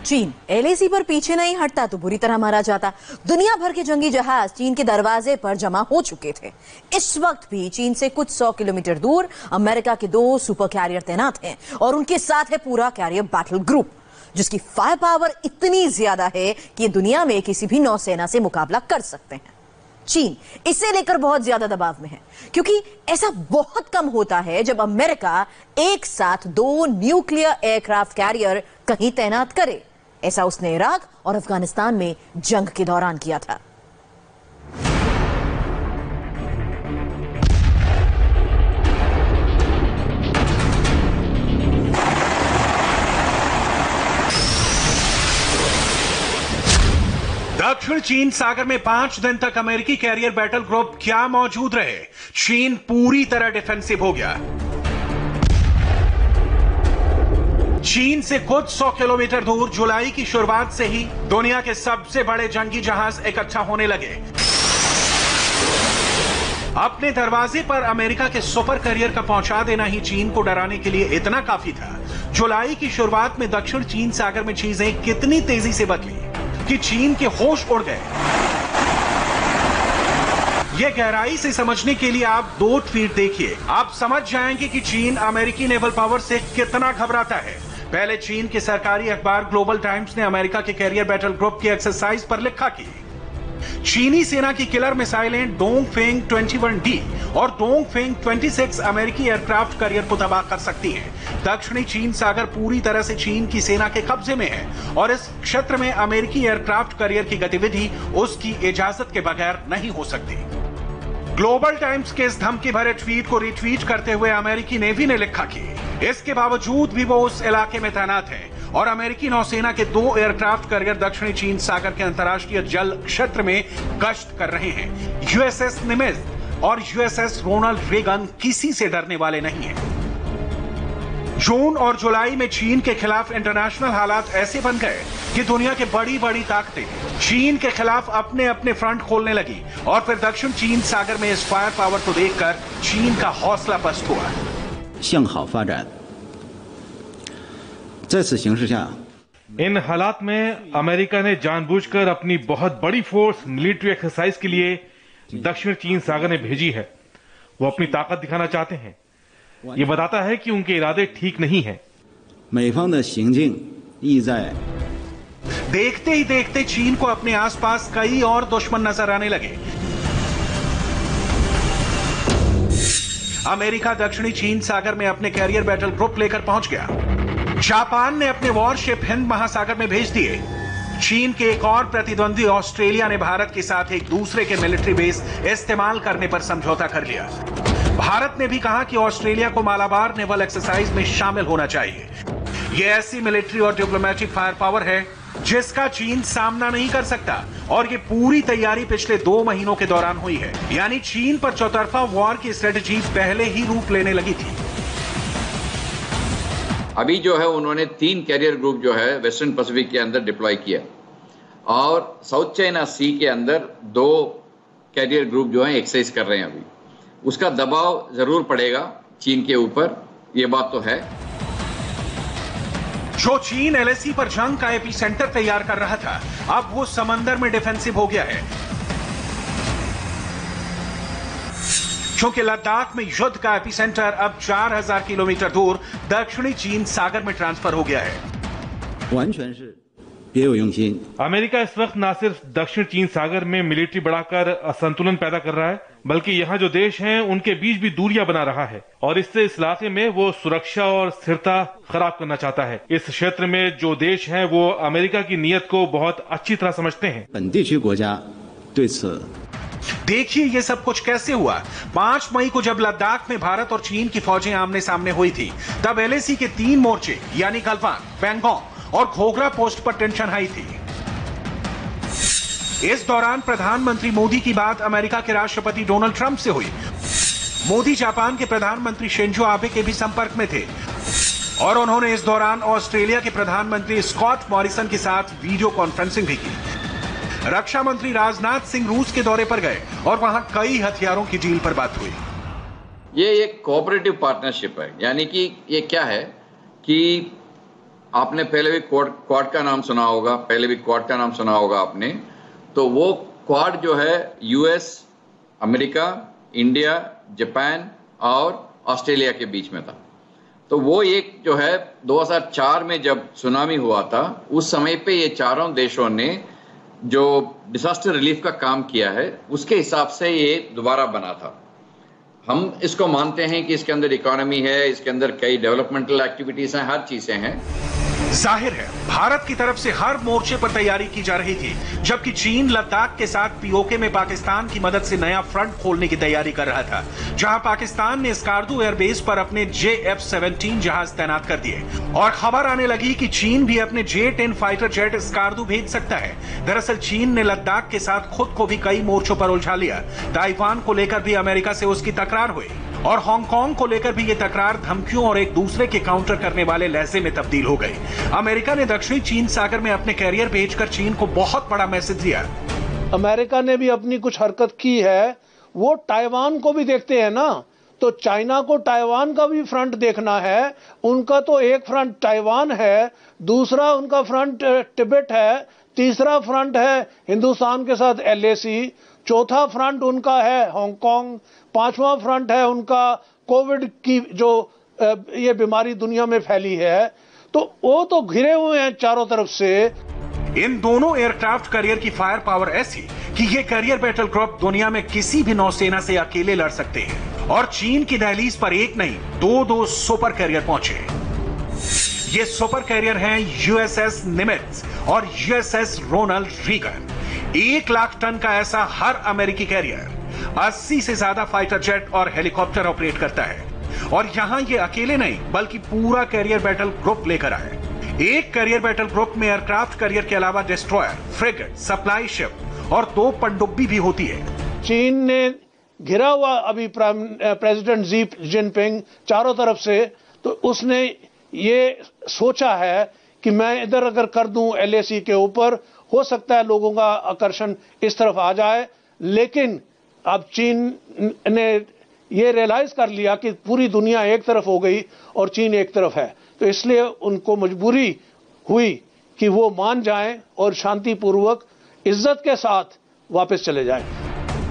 चीन एलएसी पर पीछे नहीं हटता तो बुरी तरह मारा जाता। दुनिया भर के जंगी जहाज चीन के दरवाजे पर जमा हो चुके थे। इस वक्त भी चीन से कुछ 100 किलोमीटर दूर अमेरिका के 2 सुपर कैरियर तैनात हैं और उनके साथ है पूरा कैरियर बैटल ग्रुप, जिसकी फायर पावर इतनी ज्यादा है कि ये दुनिया में किसी भी नौसेना से मुकाबला कर सकते हैं। चीन इसे लेकर बहुत ज्यादा दबाव में है, क्योंकि ऐसा बहुत कम होता है जब अमेरिका एक साथ 2 न्यूक्लियर एयरक्राफ्ट कैरियर कहीं तैनात करे। ऐसा उसने इराक और अफगानिस्तान में जंग के दौरान किया था। दक्षिण चीन सागर में 5 दिन तक अमेरिकी कैरियर बैटल ग्रुप क्या मौजूद रहे। चीन पूरी तरह डिफेंसिव हो गया। चीन से कुछ 100 किलोमीटर दूर जुलाई की शुरुआत से ही दुनिया के सबसे बड़े जंगी जहाज इकट्ठा होने लगे। अपने दरवाजे पर अमेरिका के सुपर कैरियर का पहुंचा देना ही चीन को डराने के लिए इतना काफी था। जुलाई की शुरुआत में दक्षिण चीन सागर में चीजें कितनी तेजी से बदली कि चीन के होश उड़ गए। यह गहराई से समझने के लिए आप 2 ट्वीट देखिए, आप समझ जाएंगे कि चीन अमेरिकी नेवल पावर से कितना घबराता है। पहले चीन के सरकारी अखबार ग्लोबल टाइम्स ने अमेरिका के कैरियर बैटल ग्रुप की एक्सरसाइज पर लिखा कि चीनी सेना की किलर मिसाइलें डोंगफेंग 21D और डोंगफेंग 26 अमेरिकी एयरक्राफ्ट कैरियर को तबाह कर सकती हैं। दक्षिणी चीन सागर पूरी तरह से चीन की सेना के कब्जे में है और इस क्षेत्र में अमेरिकी एयरक्राफ्ट कैरियर की गतिविधि उसकी इजाजत के बगैर नहीं हो सकती। ग्लोबल टाइम्स के इस धमकी भरे ट्वीट को रिट्वीट करते हुए अमेरिकी नेवी ने लिखा कि इसके बावजूद भी वो उस इलाके में तैनात है और अमेरिकी नौसेना के 2 एयरक्राफ्ट कैरियर दक्षिणी चीन सागर के अंतर्राष्ट्रीय जल क्षेत्र में गश्त कर रहे हैं। यूएसएस निमित्z और यूएसएस रोनाल्ड रेगन किसी से डरने वाले नहीं हैं। जून और जुलाई में चीन के खिलाफ इंटरनेशनल हालात ऐसे बन गए कि दुनिया के बड़ी बड़ी ताकतें चीन के खिलाफ अपने अपने फ्रंट खोलने लगी और फिर दक्षिण चीन सागर में इस फायर पावर को देखकर चीन का हौसला पस्त हुआ। 向好发展。在此形势下， इन हालात में अमेरिका ने जानबूझकर अपनी बहुत बड़ी फोर्स मिलिट्री एक्सरसाइज के लिए दक्षिण चीन सागर में भेजी है। वो अपनी ताकत दिखाना चाहते हैं। ये बताता है कि उनके इरादे ठीक नहीं हैं। 美方的行径意在 देखते ही देखते चीन को अपने आसपास कई और दुश्मन नजर आने लगे। अमेरिका दक्षिणी चीन सागर में अपने कैरियर बैटल ग्रुप लेकर पहुंच गया। जापान ने अपने वॉरशिप हिंद महासागर में भेज दिए। चीन के एक और प्रतिद्वंदी ऑस्ट्रेलिया ने भारत के साथ एक दूसरे के मिलिट्री बेस इस्तेमाल करने पर समझौता कर लिया। भारत ने भी कहा कि ऑस्ट्रेलिया को मालाबार नेवल एक्सरसाइज में शामिल होना चाहिए। यह ऐसी मिलिट्री और डिप्लोमेटिक फायर पावर है जिसका चीन सामना नहीं कर सकता और ये पूरी तैयारी पिछले 2 महीनों के दौरान हुई है। यानी चीन पर चौतरफा वॉर की स्ट्रेटजी पहले ही रूप लेने लगी थी। अभी जो है उन्होंने 3 कैरियर ग्रुप जो है वेस्टर्न पैसिफिक के अंदर डिप्लॉय किया और साउथ चाइना सी के अंदर 2 कैरियर ग्रुप जो है एक्सरसाइज कर रहे हैं। अभी उसका दबाव जरूर पड़ेगा चीन के ऊपर, ये बात तो है। जो चीन एलएसी पर जंग का एपी सेंटर तैयार कर रहा था, अब वो समंदर में डिफेंसिव हो गया है, क्योंकि लद्दाख में युद्ध का एपी सेंटर अब 4000 किलोमीटर दूर दक्षिणी चीन सागर में ट्रांसफर हो गया है। 完全是别有用心。 अमेरिका इस वक्त न सिर्फ दक्षिण चीन सागर में मिलिट्री बढ़ाकर असंतुलन पैदा कर रहा है, बल्कि यहाँ जो देश हैं उनके बीच भी दूरियां बना रहा है और इससे इस इलाके में वो सुरक्षा और स्थिरता खराब करना चाहता है। इस क्षेत्र में जो देश हैं वो अमेरिका की नीयत को बहुत अच्छी तरह समझते हैं। 本地区国家对此 देखिए ये सब कुछ कैसे हुआ। 5 मई को जब लद्दाख में भारत और चीन की फौजें आमने सामने हुई थी, तब एलएसी के 3 मोर्चे यानी गलवान, पैंगोंग और घोघरा पोस्ट पर टेंशन हाई थी। इस दौरान प्रधानमंत्री मोदी की बात अमेरिका के राष्ट्रपति डोनाल्ड ट्रंप से हुई। मोदी जापान के प्रधानमंत्री शिंजो आबे के भी संपर्क में थे और उन्होंने इस दौरान ऑस्ट्रेलिया के प्रधानमंत्री स्कॉट मॉरिसन के साथ वीडियो कॉन्फ्रेंसिंग भी की। रक्षा मंत्री राजनाथ सिंह रूस के दौरे पर गए और वहां कई हथियारों की डील पर बात हुई। ये एक कोऑपरेटिव पार्टनरशिप है, यानी कि ये क्या है कि आपने पहले भी क्वाड का नाम सुना होगा, आपने। तो वो क्वाड जो है यूएस, अमेरिका, इंडिया, जापान और ऑस्ट्रेलिया के बीच में था। तो वो एक जो है 2004 में जब सुनामी हुआ था, उस समय पे ये चारों देशों ने जो डिजास्टर रिलीफ का काम किया है, उसके हिसाब से ये दोबारा बना था। हम इसको मानते हैं कि इसके अंदर इकोनॉमी है, इसके अंदर कई डेवलपमेंटल एक्टिविटीज हैं, हर चीजें हैं। जाहिर है भारत की तरफ से हर मोर्चे पर तैयारी की जा रही थी, जबकि चीन लद्दाख के साथ पीओके में पाकिस्तान की मदद से नया फ्रंट खोलने की तैयारी कर रहा था, जहां पाकिस्तान ने स्कार्दू एयरबेस पर अपने JF-17 जहाज तैनात कर दिए और खबर आने लगी कि चीन भी अपने J-10 फाइटर जेट स्कार्दू भेज सकता है। दरअसल चीन ने लद्दाख के साथ खुद को भी कई मोर्चों पर उलझा लिया। ताइवान को लेकर भी अमेरिका से उसकी तकरार हुई और हांगकांग को लेकर भी ये तकरार धमकियों और एक दूसरे के काउंटर करने वाले लहजे में तब्दील हो गई। अमेरिका ने दक्षिणी चीन सागर में अपने कैरियर भेजकर चीन को बहुत बड़ा मैसेज दिया। अमेरिका ने भी अपनी कुछ हरकत की है, वो ताइवान को भी देखते हैं ना, तो चाइना को ताइवान का भी फ्रंट देखना है। उनका तो एक फ्रंट ताइवान है, दूसरा उनका फ्रंट तिब्बत है, तीसरा फ्रंट है हिंदुस्तान के साथ LAC, चौथा फ्रंट उनका है हांगकांग, पांचवा फ्रंट है उनका कोविड की जो ये बीमारी दुनिया में फैली है। तो वो तो घिरे हुए हैं चारों तरफ से। इन दोनों एयरक्राफ्ट कैरियर की फायर पावर ऐसी कि ये कैरियर बैटल ग्रुप दुनिया में किसी भी नौसेना से अकेले लड़ सकते हैं और चीन की दहलीज पर एक नहीं दो सुपर कैरियर पहुंचे। ये सुपर कैरियर हैं USS निमित्ज और USS Ronald Reagan. 1 lakh ton का ऐसा हर अमेरिकी कैरियर 80 से ज्यादा फाइटर जेट और हेलीकॉप्टर ऑपरेट करता है और यहां ये अकेले नहीं बल्कि पूरा कैरियर बैटल ग्रुप लेकर आए। एक कैरियर बैटल ग्रुप में एयरक्राफ्ट कैरियर के अलावा डिस्ट्रॉयर, फ्रिगेट, सप्लाई शिप और 2 पनडुब्बी भी होती है। चीन ने घिरा हुआ अभी प्रेसिडेंट शी जिनपिंग चारों तरफ से, तो उसने ये सोचा है कि मैं इधर अगर कर दूं LAC के ऊपर, हो सकता है लोगों का आकर्षण इस तरफ आ जाए। लेकिन अब चीन ने ये रियलाइज कर लिया कि पूरी दुनिया एक तरफ हो गई और चीन एक तरफ है, तो इसलिए उनको मजबूरी हुई कि वो मान जाएं और शांतिपूर्वक इज्जत के साथ वापस चले जाएं।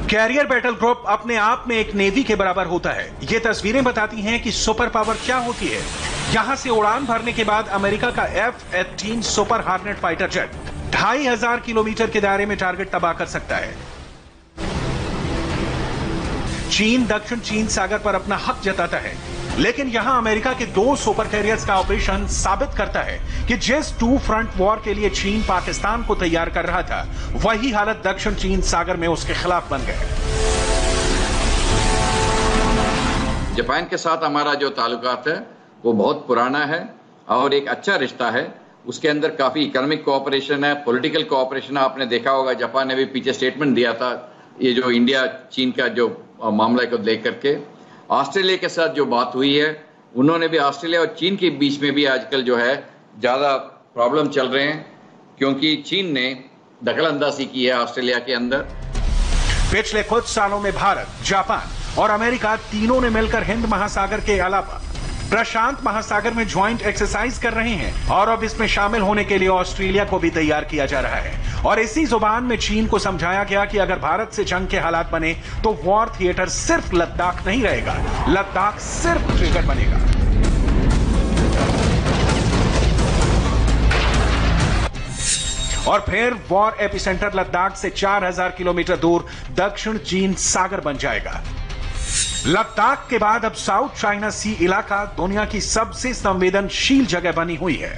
कैरियर बैटल ग्रुप अपने आप में एक नेवी के बराबर होता है। ये तस्वीरें बताती हैं कि सुपर पावर क्या होती है। यहां से उड़ान भरने के बाद अमेरिका का F-18 super hornet fighter jet 2500 kilometre के दायरे में टारगेट तबाह कर सकता है। चीन दक्षिण चीन सागर पर अपना हक जताता है, लेकिन यहां अमेरिका के 2 सुपर कैरियर्स का ऑपरेशन साबित करता है कि जिस 2 फ्रंट वॉर के लिए चीन पाकिस्तान को तैयार कर रहा था, वही हालत दक्षिण चीन सागर में उसके खिलाफ बन गए। जापान के साथ हमारा जो ताल्लुकात है वो बहुत पुराना है और एक अच्छा रिश्ता है। उसके अंदर काफी इकोनॉमिक कोऑपरेशन है, पॉलिटिकल कोऑपरेशन है। आपने देखा होगा जापान ने भी पीछे स्टेटमेंट दिया था ये जो इंडिया चीन का जो मामला को लेकर के। ऑस्ट्रेलिया के साथ जो बात हुई है, उन्होंने भी ऑस्ट्रेलिया और चीन के बीच में भी आजकल जो है ज्यादा प्रॉब्लम चल रहे हैं, क्योंकि चीन ने दखलंदाजी की है ऑस्ट्रेलिया के अंदर। पिछले कुछ सालों में भारत, जापान और अमेरिका तीनों ने मिलकर हिंद महासागर के अलावा प्रशांत महासागर में ज्वाइंट एक्सरसाइज कर रहे हैं और अब इसमें शामिल होने के लिए ऑस्ट्रेलिया को भी तैयार किया जा रहा है। और इसी जुबान में चीन को समझाया गया कि अगर भारत से जंग के हालात बने तो वॉर थिएटर सिर्फ लद्दाख नहीं रहेगा, लद्दाख सिर्फ ट्रिगर बनेगा। और फिर वॉर एपिसेंटर लद्दाख से 4000 किलोमीटर दूर दक्षिण चीन सागर बन जाएगा। लद्दाख के बाद अब साउथ चाइना सी इलाका दुनिया की सबसे संवेदनशील जगह बनी हुई है।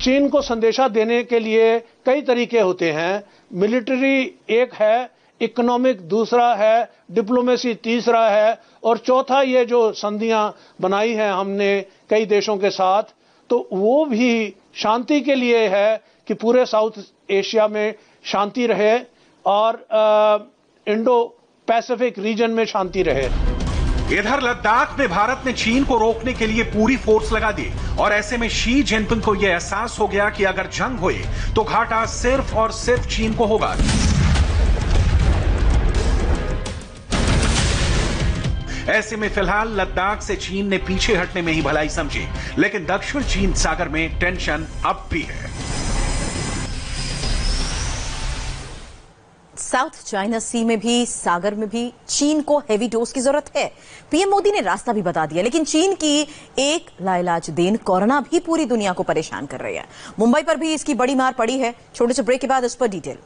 चीन को संदेशा देने के लिए कई तरीके होते हैं। मिलिट्री एक है, इकोनॉमिक दूसरा है, डिप्लोमेसी तीसरा है और चौथा ये जो संधियां बनाई हैं हमने कई देशों के साथ, तो वो भी शांति के लिए है कि पूरे साउथ एशिया में शांति रहे और इंडो पैसिफिक रीजन में शांति रहे। इधर लद्दाख में भारत ने चीन को रोकने के लिए पूरी फोर्स लगा दी और ऐसे में शी जिनपिंग को यह एहसास हो गया कि अगर जंग हुई तो घाटा सिर्फ और सिर्फ चीन को होगा। ऐसे में फिलहाल लद्दाख से चीन ने पीछे हटने में ही भलाई समझी, लेकिन दक्षिण चीन सागर में टेंशन अब भी है। साउथ चाइना सी में भी, सागर में भी चीन को हेवी डोज की जरूरत है। पीएम मोदी ने रास्ता भी बता दिया, लेकिन चीन की एक लाइलाज देन कोरोना भी पूरी दुनिया को परेशान कर रही है। मुंबई पर भी इसकी बड़ी मार पड़ी है। छोटे से ब्रेक के बाद इस पर डिटेल।